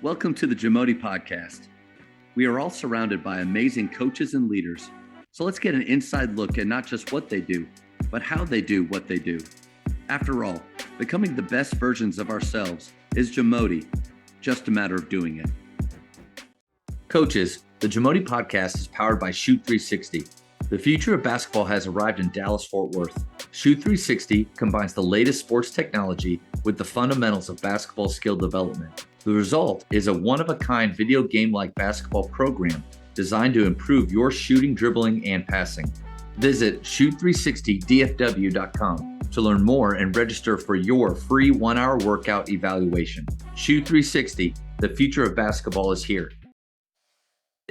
Welcome to the JAMODI podcast. We are all surrounded by amazing coaches and leaders. So let's get an inside look at not just what they do, but how they do what they do. After all, becoming the best versions of ourselves is JAMODI, just a matter of doing it. Coaches, the JAMODI podcast is powered by Shoot 360. The future of basketball has arrived in Dallas-Fort Worth. Shoot 360 combines the latest sports technology with the fundamentals of basketball skill development. The result is a one-of-a-kind video game-like basketball program designed to improve your shooting, dribbling, and passing. Visit shoot360dfw.com to learn more and register for your free 1-hour workout evaluation. Shoot 360, the future of basketball is here.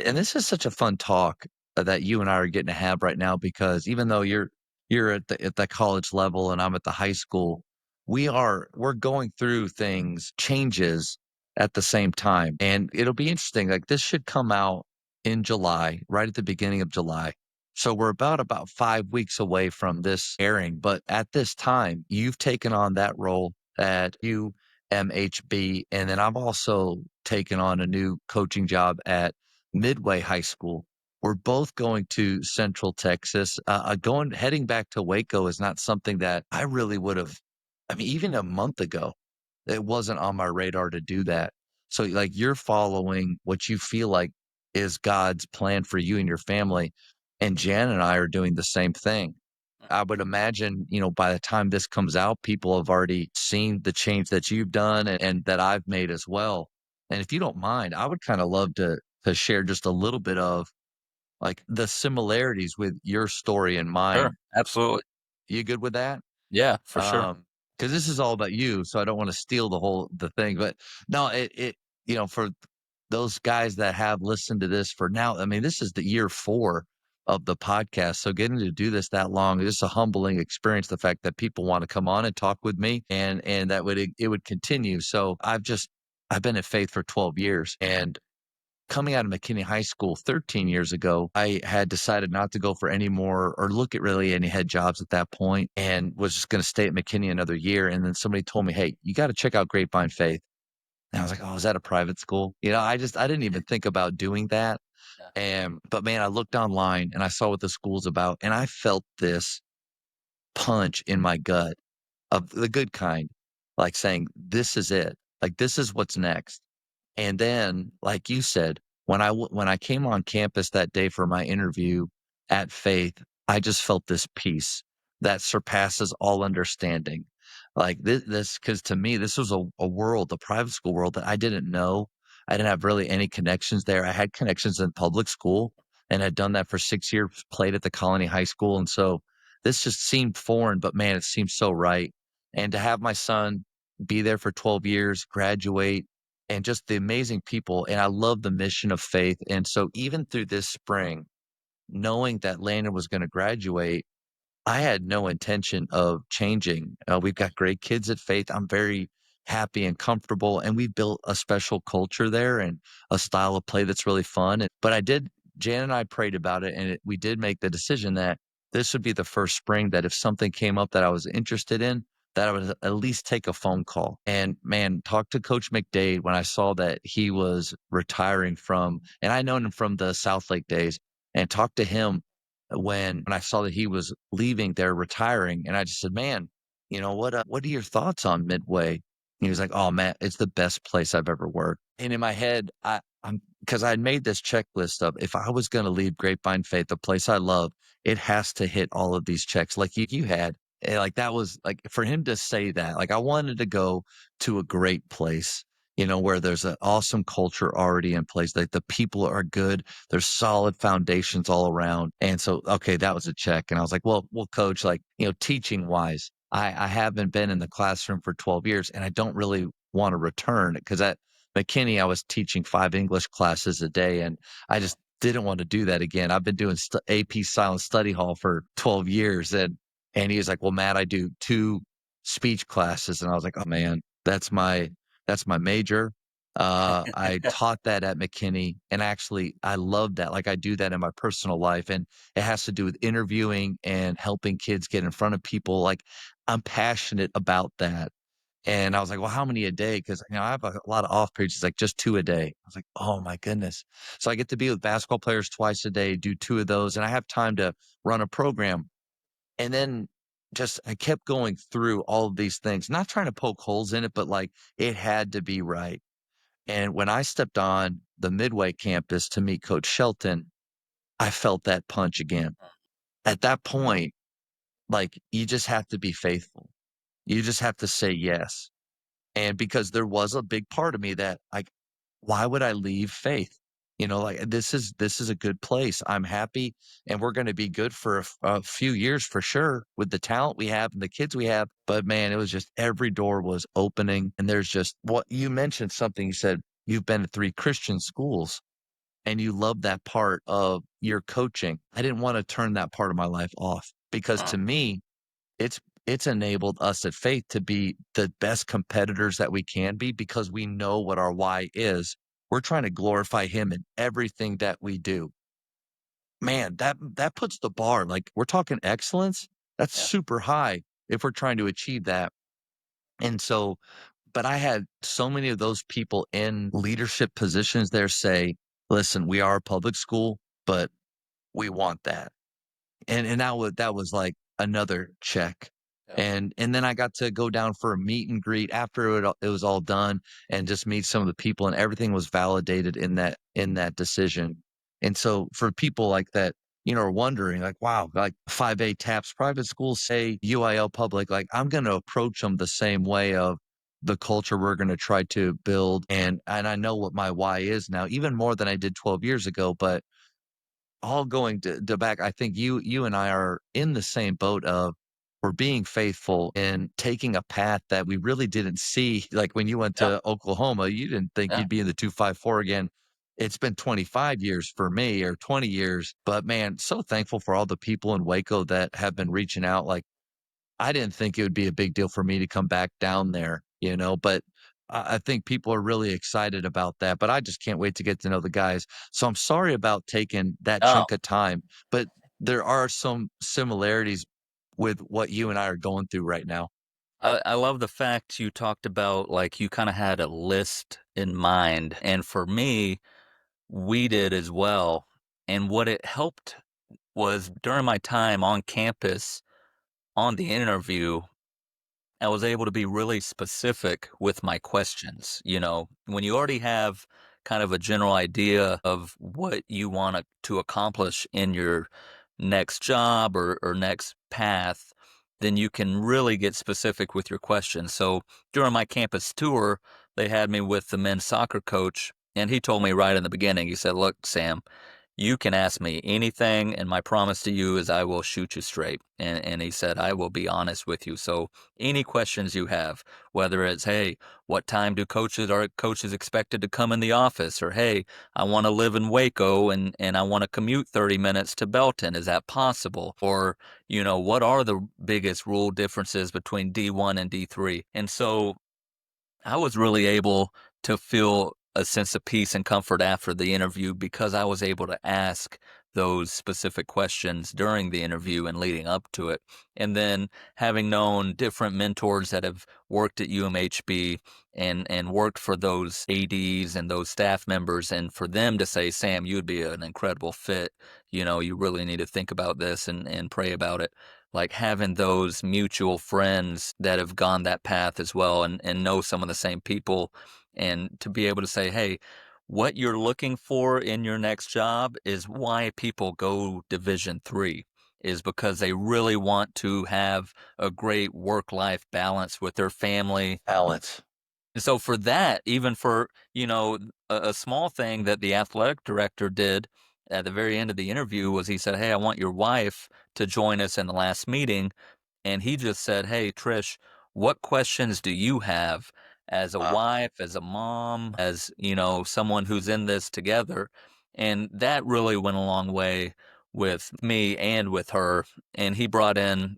And this is such a fun talk that you and I are getting to have right now, because even though you're at the college level and I'm at the high school, we're going through changes at the same time. And it'll be interesting. Like, this should come out in July, right at the beginning of July. So we're about 5 weeks away from this airing. But at this time, you've taken on that role at UMHB. And then I've also taken on a new coaching job at Midway High School. We're both going to Central Texas. Heading back to Waco is not something that I really would have. I mean, even a month ago, it wasn't on my radar to do that. So, like, you're following what you feel like is God's plan for you and your family. And Jan and I are doing the same thing. I would imagine, by the time this comes out, people have already seen the change that you've done and that I've made as well. And if you don't mind, I would kind of love to share just a little bit of, like, the similarities with your story and mine. Sure, absolutely. You good with that? Yeah, for sure. Because this is all about you, so I don't want to steal the thing. But no, for those guys that have listened to this for now, I mean, this is the year 4 of the podcast. So getting to do this that long is a humbling experience. The fact that people want to come on and talk with me, and that it would continue. So I've been at Faith for 12 years, and coming out of McKinney High School 13 years ago, I had decided not to go for any more or look at really any head jobs at that point, and was just going to stay at McKinney another year. And then somebody told me, "Hey, you got to check out Grapevine Faith." And I was like, "Oh, is that a private school?" I didn't even think about doing that. But man, I looked online and I saw what the school's about, and I felt this punch in my gut of the good kind, like saying, "This is it. Like, this is what's next." And then, like you said, when I came on campus that day for my interview at Faith, I just felt this peace that surpasses all understanding. Like, because to me, this was a world, the private school world, that I didn't know. I didn't have really any connections there. I had connections in public school and had done that for 6 years, played at the Colony High School. And so this just seemed foreign, but man, it seemed so right. And to have my son be there for 12 years, graduate, and just the amazing people. And I love the mission of Faith. And so even through this spring, knowing that Landon was going to graduate, I had no intention of changing. We've got great kids at Faith. I'm very happy and comfortable, and we've built a special culture there and a style of play that's really fun. But Jan and I prayed about it, and we did make the decision that this would be the first spring that if something came up that I was interested in, that I would at least take a phone call. And man, talk to Coach McDade when I saw that he was retiring and I known him from the Southlake days, and talked to him when I saw that he was leaving there, retiring. And I just said, "Man, what are your thoughts on Midway?" And he was like, "Oh man, it's the best place I've ever worked." And in my head, because I had made this checklist of, if I was going to leave Grapevine Faith, the place I love, it has to hit all of these checks like you had. And like, that was like, for him to say that, like, I wanted to go to a great place, where there's an awesome culture already in place. Like, the people are good. There's solid foundations all around. And so, okay, that was a check. And I was like, well, coach, like, teaching wise, I haven't been in the classroom for 12 years, and I don't really want to return, because at McKinney, I was teaching 5 English classes a day, and I just didn't want to do that again. I've been doing AP Silent Study Hall for 12 years. And he was like, "Well, Matt, I do 2 speech classes." And I was like, "Oh man, that's my major." I taught that at McKinney, and actually I love that. Like, I do that in my personal life, and it has to do with interviewing and helping kids get in front of people. Like, I'm passionate about that. And I was like, well, how many a day? Because I have a lot of off periods. It's like just 2 a day. I was like, oh my goodness. So I get to be with basketball players twice a day, do 2 of those, and I have time to run a program. And then just I kept going through all of these things, not trying to poke holes in it, but like it had to be right. And when I stepped on the Midway campus to meet Coach Shelton, I felt that punch again. At that point, like you just have to be faithful. You just have to say yes. And because there was a big part of me that like, why would I leave faith? Like this is a good place. I'm happy and we're going to be good for a few years for sure with the talent we have and the kids we have. But man, it was just every door was opening. And there's just what you mentioned something you said, you've been to 3 Christian schools and you love that part of your coaching. I didn't want to turn that part of my life off because to me, it's it's enabled us at Faith to be the best competitors that we can be because we know what our why is. We're trying to glorify him in everything that we do. Man, that puts the bar, like, we're talking excellence, that's Yeah. super high if we're trying to achieve that. And so but I had so many of those people in leadership positions there say, "Listen, we are a public school, but we want that." And that was like another check. Yeah. And then I got to go down for a meet and greet after it was all done and just meet some of the people and everything was validated in that decision. And so for people like that, are wondering like, wow, like 5A TAPS private schools say UIL public, like I'm going to approach them the same way of the culture we're going to try to build. And I know what my why is now, even more than I did 12 years ago, but all going to back, I think you and I are in the same boat of we're being faithful and taking a path that we really didn't see. Like when you went Yeah. to Oklahoma, you didn't think Yeah. you'd be in the 254 again. It's been 25 years for me or 20 years, but man, so thankful for all the people in Waco that have been reaching out. Like I didn't think it would be a big deal for me to come back down there, but I think people are really excited about that. But I just can't wait to get to know the guys. So I'm sorry about taking that No, chunk of time, but there are some similarities with what you and I are going through right now. I love the fact you talked about, like, you kinda had a list in mind, and for me, we did as well, and what it helped was during my time on campus, on the interview, I was able to be really specific with my questions. When you already have kind of a general idea of what you want to accomplish in your next job or next path, then you can really get specific with your questions. So during my campus tour, they had me with the men's soccer coach, and he told me right in the beginning, he said, "Look, Sam, you can ask me anything, and my promise to you is I will shoot you straight." And he said, "I will be honest with you. So any questions you have, whether it's, hey, what time do coaches expected to come in the office? Or hey, I want to live in Waco and I want to commute 30 minutes to Belton. Is that possible? Or, what are the biggest rule differences between D1 and D3?" And so I was really able to feel a sense of peace and comfort after the interview because I was able to ask those specific questions during the interview and leading up to it. And then having known different mentors that have worked at UMHB and worked for those ADs and those staff members, and for them to say, "Sam, you would be an incredible fit. You really need to think about this and pray about it." Like having those mutual friends that have gone that path as well and know some of the same people, and to be able to say, "Hey, what you're looking for in your next job is why people go Division 3, is because they really want to have a great work-life balance with their family." Balance. And so for that, even for, a small thing that the athletic director did at the very end of the interview was he said, "Hey, I want your wife to join us in the last meeting." And he just said, "Hey, Trish, what questions do you have as a Wow. wife, as a mom, as, someone who's in this together?" And that really went a long way with me and with her. And he brought in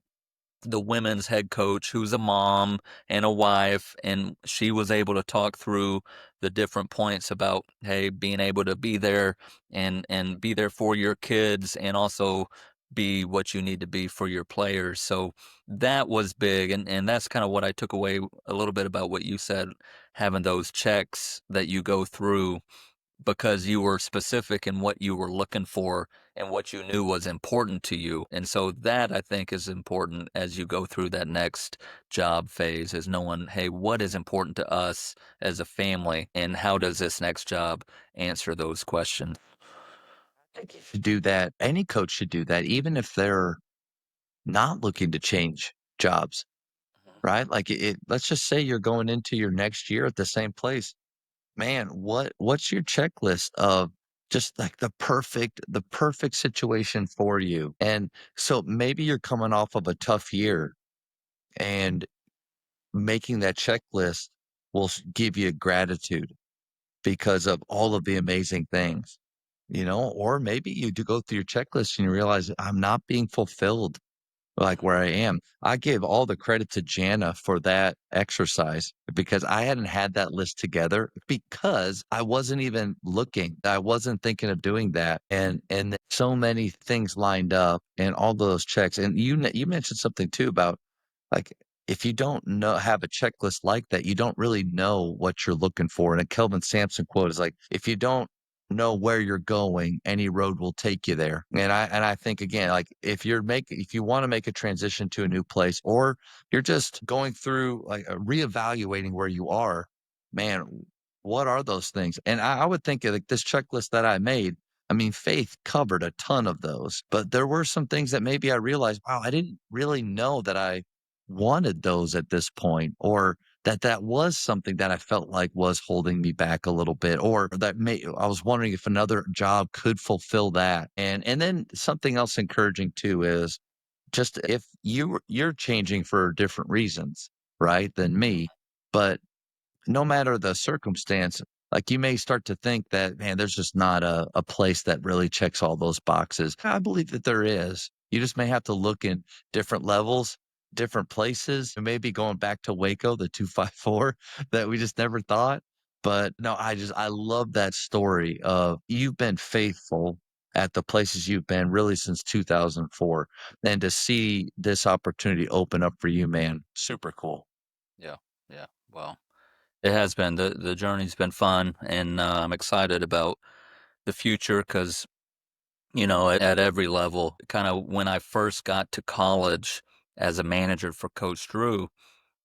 the women's head coach who's a mom and a wife, and she was able to talk through the different points about, hey, being able to be there and be there for your kids, and also be what you need to be for your players. So that was big. And that's kind of what I took away a little bit about what you said, having those checks that you go through because you were specific in what you were looking for and what you knew was important to you. And so that I think is important as you go through that next job phase, is knowing, hey, what is important to us as a family and how does this next job answer those questions? I think you should do that. Any coach should do that, even if they're not looking to change jobs, right? Like let's just say you're going into your next year at the same place. Man, what's your checklist of just like the perfect situation for you? And so maybe you're coming off of a tough year, and making that checklist will give you gratitude because of all of the amazing things, or maybe you do go through your checklist and you realize I'm not being fulfilled like where I am. I give all the credit to Jana for that exercise because I hadn't had that list together because I wasn't even looking. I wasn't thinking of doing that. And so many things lined up and all those checks. And you mentioned something too about, like, if you don't have a checklist like that, you don't really know what you're looking for. And a Kelvin Sampson quote is like, if you don't know where you're going, any road will take you there. And I think, again, like, if you want to make a transition to a new place, or you're just going through like reevaluating where you are, man, what are those things? And I would think like this checklist that I made, I mean, faith covered a ton of those, but there were some things that maybe I realized, wow, I didn't really know that I wanted those at this point, or that was something that I felt like was holding me back a little bit, or I was wondering if another job could fulfill that. And then something else encouraging too is just if you're changing for different reasons, right, than me, but no matter the circumstance, like, you may start to think that, man, there's just not a place that really checks all those boxes. I believe that there is. You just may have to look in different levels, different places, and maybe going back to Waco, the 254 that we just never thought. But no, I love that story of you've been faithful at the places you've been really since 2004. And to see this opportunity open up for you, man, super cool. Yeah. Yeah. Well, it has been. The journey's been fun, and I'm excited about the future because, at every level, kind of when I first got to college as a manager for Coach Drew,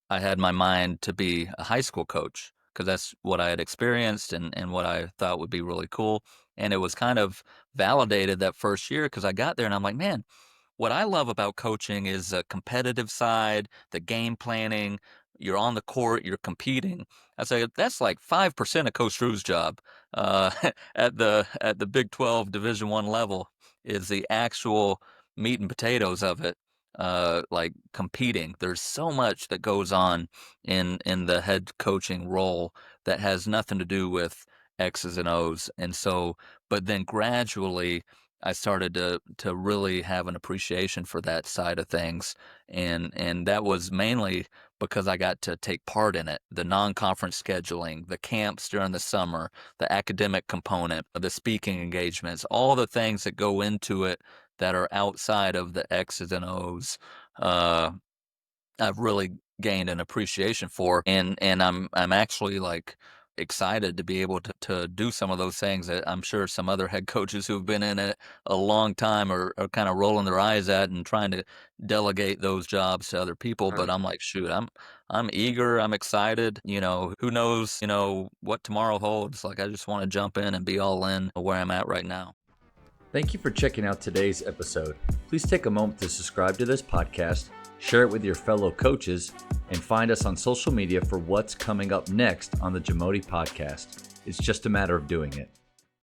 I had my mind to be a high school coach because that's what I had experienced and what I thought would be really cool. And it was kind of validated that first year because I got there and I'm like, man, what I love about coaching is the competitive side, the game planning. You're on the court, you're competing. I say that's like 5% of Coach Drew's job uh, at the Big 12 Division One level is the actual meat and potatoes of it. Like competing. There's so much that goes on in the head coaching role that has nothing to do with X's and O's. And so, but then gradually I started to really have an appreciation for that side of things, and that was mainly because I got to take part in it. The non-conference scheduling, the camps during the summer, the academic component, the speaking engagements, all the things that go into it that are outside of the X's and O's. Uh, I've really gained an appreciation for, and I'm actually like excited to be able to do some of those things that I'm sure some other head coaches who've been in it a long time are kind of rolling their eyes at and trying to delegate those jobs to other people. But I'm like, shoot, I'm eager, I'm excited. Who knows, what tomorrow holds. Like, I just want to jump in and be all in where I'm at right now. Thank you for checking out today's episode. Please take a moment to subscribe to this podcast, share it with your fellow coaches, and find us on social media for what's coming up next on the JAMODI podcast. It's just a matter of doing it.